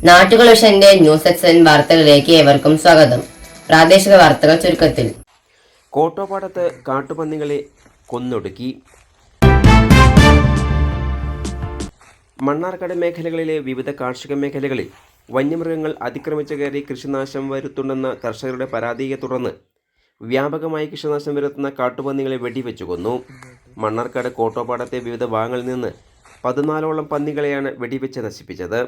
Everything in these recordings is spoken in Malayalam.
നാട്ടുകളുഷന്റെ ന്യൂസ് എക്സൻ വാർത്തകളിലേക്ക് ഏവർക്കും സ്വാഗതം. പ്രാദേശിക വാർത്തകൾ ചുരുക്കത്തിൽ. കോട്ടോപ്പാടത്ത് കാട്ടുപന്നികളെ കൊന്നൊടുക്കി. മണ്ണാർക്കാട് മേഖലകളിലെ വിവിധ കാർഷിക മേഖലകളിൽ വന്യമൃഗങ്ങൾ അതിക്രമിച്ചു കയറി കൃഷിനാശം വരുത്തുണ്ടെന്ന കർഷകരുടെ പരാതിയെ തുടർന്ന് വ്യാപകമായി കൃഷിനാശം വരുത്തുന്ന കാട്ടുപന്നികളെ വെടിവെച്ചു കൊന്നു. മണ്ണാർക്കാട് കോട്ടോപ്പാടത്തെ വിവിധ ഭാഗങ്ങളിൽ നിന്ന് 14ഓളം പന്നികളെയാണ് വെടിവെച്ച് നശിപ്പിച്ചത്.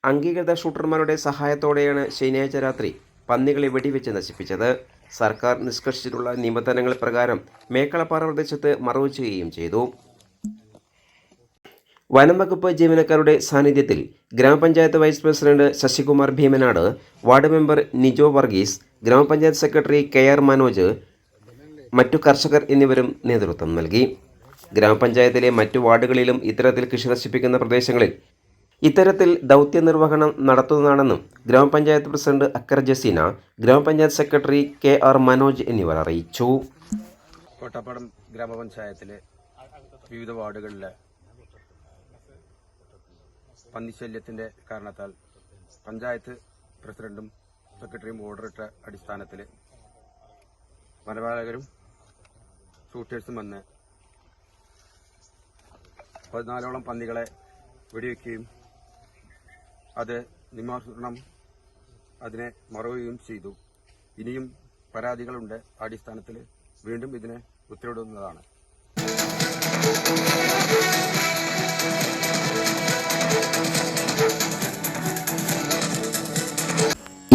അംഗീകൃത ഷൂട്ടർമാരുടെ സഹായത്തോടെയാണ് ശനിയാഴ്ച രാത്രി പന്നികളെ വെടിവെച്ച് നശിപ്പിച്ചത്. സർക്കാർ നിഷ്കർഷിച്ചിട്ടുള്ള നിബന്ധനകൾ പ്രകാരം മേക്കളപ്പാറ പ്രദേശത്ത് മറവു ചെയ്യുകയും ചെയ്തു. വനം വകുപ്പ് ജീവനക്കാരുടെ സാന്നിധ്യത്തിൽ grama panchayat vice president Sasikumar Bheemanad, ward member Nijo Varghese, grama panchayat secretary KR Manoj, മറ്റു കർഷകർ എന്നിവരും നേതൃത്വം നൽകി. ഗ്രാമപഞ്ചായത്തിലെ മറ്റു വാർഡുകളിലും ഇത്തരത്തിൽ കൃഷി നശിപ്പിക്കുന്ന പ്രദേശങ്ങളിൽ ഇത്തരത്തിൽ ദൗത്യനിർവഹണം നടത്തുന്നതാണെന്നും ഗ്രാമപഞ്ചായത്ത് പ്രസിഡന്റ് അക്കർ ജസീന, ഗ്രാമപഞ്ചായത്ത് സെക്രട്ടറി KR മനോജ് എന്നിവർ അറിയിച്ചു. കോട്ടപ്പാടം ഗ്രാമപഞ്ചായത്തിലെ വിവിധ വാർഡുകളിലെ പന്നിശല്യത്തിൻ്റെ കാരണത്താൽ പഞ്ചായത്ത് പ്രസിഡന്റും സെക്രട്ടറിയും ഓർഡറിട്ട അടിസ്ഥാനത്തിൽ വനപാലകരും ഷൂട്ടേഴ്സും വന്ന് 14ഓളം പന്നികളെ വെടിവെക്കുകയും അത് നിയമാനുസരണം അതിനെ മറവുകയും ചെയ്തു. ഇനിയും പരാതികളുണ്ട്. അടിസ്ഥാനത്തിൽ വീണ്ടും ഇതിനെ ഉത്തരവിടുന്നതാണ്.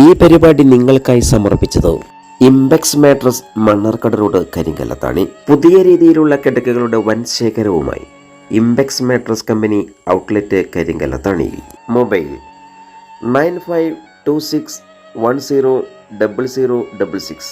ഈ പരിപാടി നിങ്ങൾക്കായി സമർപ്പിച്ചത് Impex mattress, Mannarkkad road, Karinkallathani. പുതിയ രീതിയിലുള്ള കിടക്കകളുടെ വൻ ശേഖരവുമായി ഇംപെക്സ് മാട്രസ് കമ്പനി ഔട്ട്ലെറ്റ്, കരിങ്കല്ലത്താണിയിൽ. മൊബൈൽ 9526100066.